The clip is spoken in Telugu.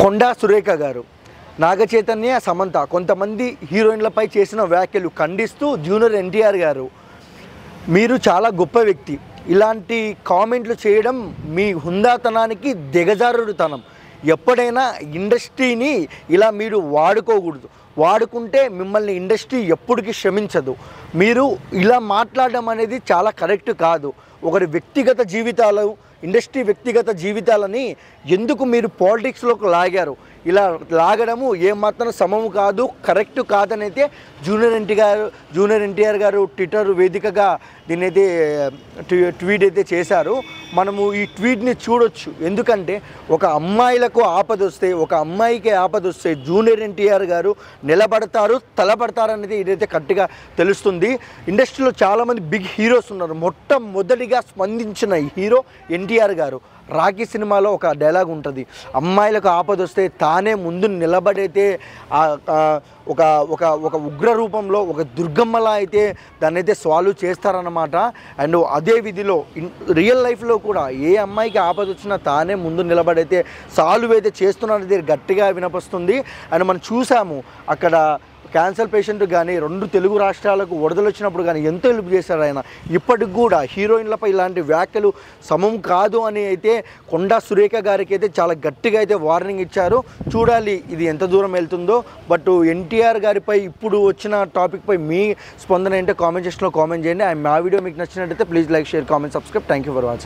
కొండా సురేఖ గారు, నాగచైతన్య, సమంత కొంతమంది హీరోయిన్లపై చేసిన వ్యాఖ్యలు ఖండిస్తూ జూనియర్ ఎన్టీఆర్ గారు, మీరు చాలా గొప్ప వ్యక్తి, ఇలాంటి కామెంట్లు చేయడం మీ హుందాతనానికి దిగజారుడుతనం, ఎప్పుడైనా ఇండస్ట్రీని ఇలా మీరు వాడుకోకూడదు, వాడుకుంటే మిమ్మల్ని ఇండస్ట్రీ ఎప్పటికీ క్షమించదు, మీరు ఇలా మాట్లాడడం అనేది చాలా కరెక్ట్ కాదు, ఒకరి వ్యక్తిగత జీవితాలు ఇండస్ట్రీ వ్యక్తిగత జీవితాలని ఎందుకు మీరు పాలిటిక్స్లోకి లాగారు, ఇలా లాగడము ఏమాత్రం సమము కాదు, కరెక్ట్ కాదనైతే జూనియర్ ఎన్టీఆర్ గారు ట్విట్టర్ వేదికగా దీన్ని అయితే ట్వీట్ అయితే చేశారు. మనము ఈ ట్వీట్ని చూడొచ్చు, ఎందుకంటే ఒక అమ్మాయిలకు ఆపద వస్తే, ఒక అమ్మాయికి ఆపద వస్తే జూనియర్ ఎన్టీఆర్ గారు నిలబడతారు, తలబడతారు అనేది ఇదైతే కరెక్ట్గా తెలుస్తుంది. ఇండస్ట్రీలో చాలామంది బిగ్ హీరోస్ ఉన్నారు, మొట్టమొదటిగా స్పందించిన హీరో ఎన్టీఆర్ గారు. రాఖీ సినిమాలో ఒక డైలాగ్ ఉంటుంది, అమ్మాయిలకు ఆపద వస్తే తానే ముందు నిలబడైతే ఒక ఒక ఒక ఉగ్ర రూపంలో ఒక దుర్గమ్మలా అయితే దాన్ని అయితే సాల్వ్ చేస్తారన్నమాట. అండ్ అదే విధిలో రియల్ లైఫ్లో కూడా ఏ అమ్మాయికి ఆపద వచ్చినా తానే ముందు నిలబడైతే సాల్వ్ అయితే చేస్తున్నారనేది గట్టిగా వినపస్తుంది. అండ్ మనం చూసాము అక్కడ క్యాన్సర్ పేషెంట్ కానీ 2 తెలుగు రాష్ట్రాలకు వరదలు వచ్చినప్పుడు కానీ ఎంతో హెల్ప్ చేశారు ఆయన. ఇప్పటికి కూడా హీరోయిన్లపై ఇలాంటి వ్యాఖ్యలు సమం కాదు అని అయితే కొండా సురేఖ గారికి అయితే చాలా గట్టిగా అయితే వార్నింగ్ ఇచ్చారు. చూడాలి ఇది ఎంత దూరం వెళ్తుందో. బట్ ఎన్టీఆర్ గారిపై ఇప్పుడు వచ్చిన టాపిక్పై మీ స్పందన ఏంటో కామెంట్ సెక్షన్లో కామెంట్ చేయండి. మా వీడియో మీకు నచ్చినట్టయితే please like, share, comment, subscribe. Thank you for watching.